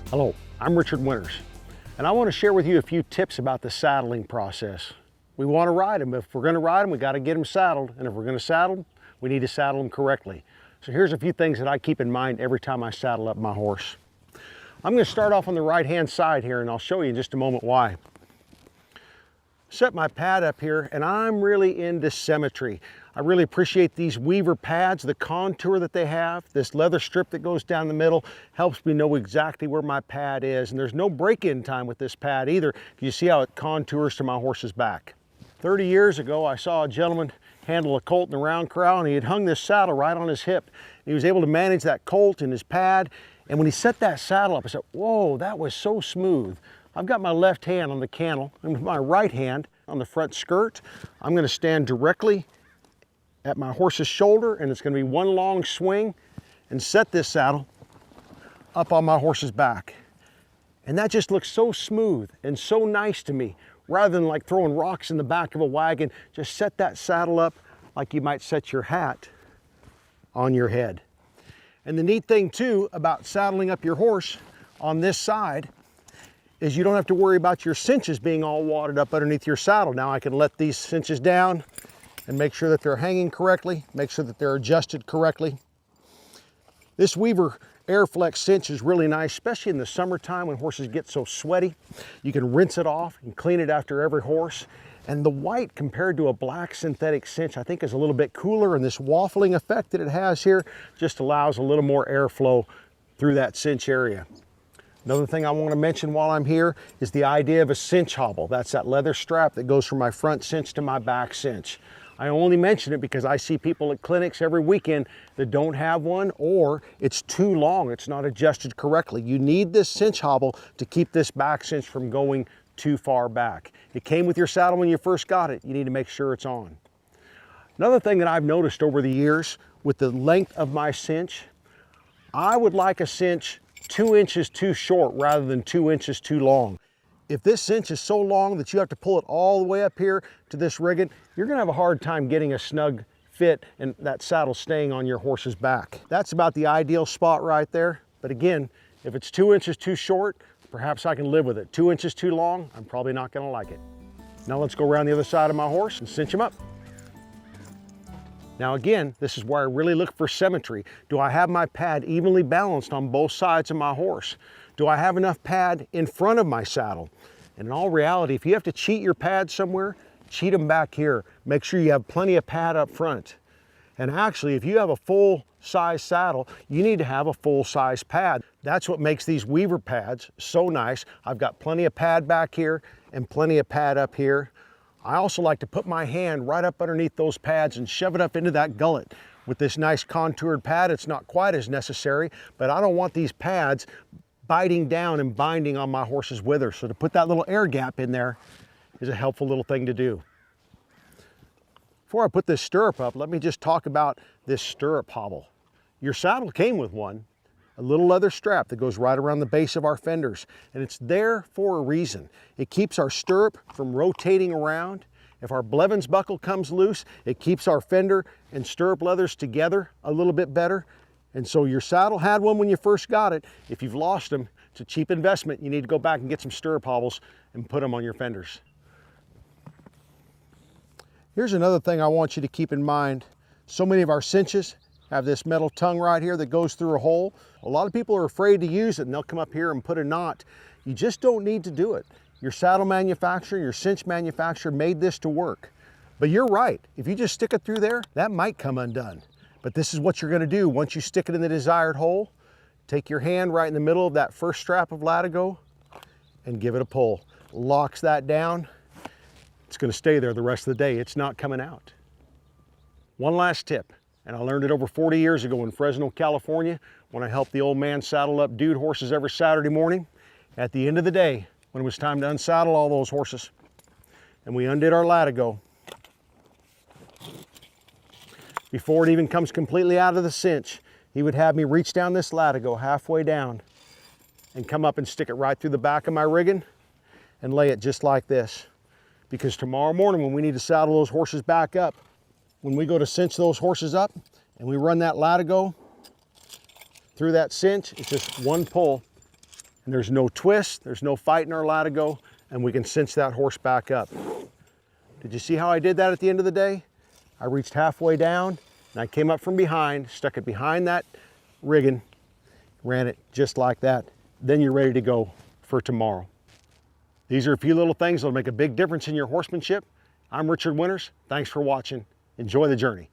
Hello, I'm Richard Winters, and I want to share with you a few tips about the saddling process. We want to ride them. If we're going to ride them, we got to get them saddled, and if we're going to saddle them, we need to saddle them correctly. So here's a few things that I keep in mind every time I saddle up my horse. I'm going to start off on the right-hand side here, and I'll show you in just a moment why. Set my pad up here, and I'm really into symmetry. I really appreciate these weaver pads, the contour that they have. This leather strip that goes down the middle helps me know exactly where my pad is, and there's no break-in time with this pad either. You see how it contours to my horse's back. 30 years ago, I saw a gentleman handle a colt in the round corral, and he had hung this saddle right on his hip. He was able to manage that colt and his pad, and when he set that saddle up, I said, whoa, that was so smooth. I've got my left hand on the cantle, and with my right hand on the front skirt, I'm going to stand directly at my horse's shoulder, and it's going to be one long swing and set this saddle up on my horse's back. And that just looks so smooth and so nice to me. Rather than like throwing rocks in the back of a wagon, just set that saddle up like you might set your hat on your head. And the neat thing too about saddling up your horse on this side is you don't have to worry about your cinches being all wadded up underneath your saddle. Now I can let these cinches down and make sure that they're hanging correctly, make sure that they're adjusted correctly. This Weaver Airflex cinch is really nice, especially in the summertime when horses get so sweaty. You can rinse it off and clean it after every horse. And the white compared to a black synthetic cinch I think is a little bit cooler, and this waffling effect that it has here just allows a little more airflow through that cinch area. Another thing I want to mention while I'm here is the idea of a cinch hobble. That's that leather strap that goes from my front cinch to my back cinch. I only mention it because I see people at clinics every weekend that don't have one, or it's too long, it's not adjusted correctly. You need this cinch hobble to keep this back cinch from going too far back. It came with your saddle when you first got it. You need to make sure it's on. Another thing that I've noticed over the years with the length of my cinch, I would like a cinch 2 inches too short rather than 2 inches too long. If this cinch is so long that you have to pull it all the way up here to this rigging, you're gonna have a hard time getting a snug fit and that saddle staying on your horse's back. That's about the ideal spot right there. But again, if it's 2 inches too short, perhaps I can live with it. 2 inches too long, I'm probably not gonna like it. Now let's go around the other side of my horse and cinch him up. Now again, this is where I really look for symmetry. Do I have my pad evenly balanced on both sides of my horse? Do I have enough pad in front of my saddle? And in all reality, if you have to cheat your pad somewhere, cheat them back here. Make sure you have plenty of pad up front. And actually, if you have a full-size saddle, you need to have a full-size pad. That's what makes these Weaver pads so nice. I've got plenty of pad back here and plenty of pad up here. I also like to put my hand right up underneath those pads and shove it up into that gullet. With this nice contoured pad, it's not quite as necessary, but I don't want these pads biting down and binding on my horse's wither. So to put that little air gap in there is a helpful little thing to do. Before I put this stirrup up, let me just talk about this stirrup hobble. Your saddle came with one, a little leather strap that goes right around the base of our fenders, and it's there for a reason. It keeps our stirrup from rotating around. If our Blevins buckle comes loose, it keeps our fender and stirrup leathers together a little bit better. And so your saddle had one when you first got it. If you've lost them, it's a cheap investment. You need to go back and get some stirrup hobbles and put them on your fenders. Here's another thing I want you to keep in mind. So many of our cinches have this metal tongue right here that goes through a hole. A lot of people are afraid to use it, and they'll come up here and put a knot. You just don't need to do it. Your saddle manufacturer, your cinch manufacturer made this to work. But you're right, if you just stick it through there, that might come undone. But this is what you're gonna do. Once you stick it in the desired hole, take your hand right in the middle of that first strap of latigo and give it a pull. Locks that down. It's gonna stay there the rest of the day. It's not coming out. One last tip, and I learned it over 40 years ago in Fresno, California, when I helped the old man saddle up dude horses every Saturday morning. At the end of the day, when it was time to unsaddle all those horses, and we undid our latigo, before it even comes completely out of the cinch, he would have me reach down this latigo halfway down and come up and stick it right through the back of my rigging and lay it just like this. Because tomorrow morning when we need to saddle those horses back up, when we go to cinch those horses up and we run that latigo through that cinch, it's just one pull and there's no twist, there's no fight in our latigo, and we can cinch that horse back up. Did you see how I did that at the end of the day? I reached halfway down and I came up from behind, stuck it behind that rigging, ran it just like that. Then you're ready to go for tomorrow. These are a few little things that'll make a big difference in your horsemanship. I'm Richard Winters. Thanks for watching. Enjoy the journey.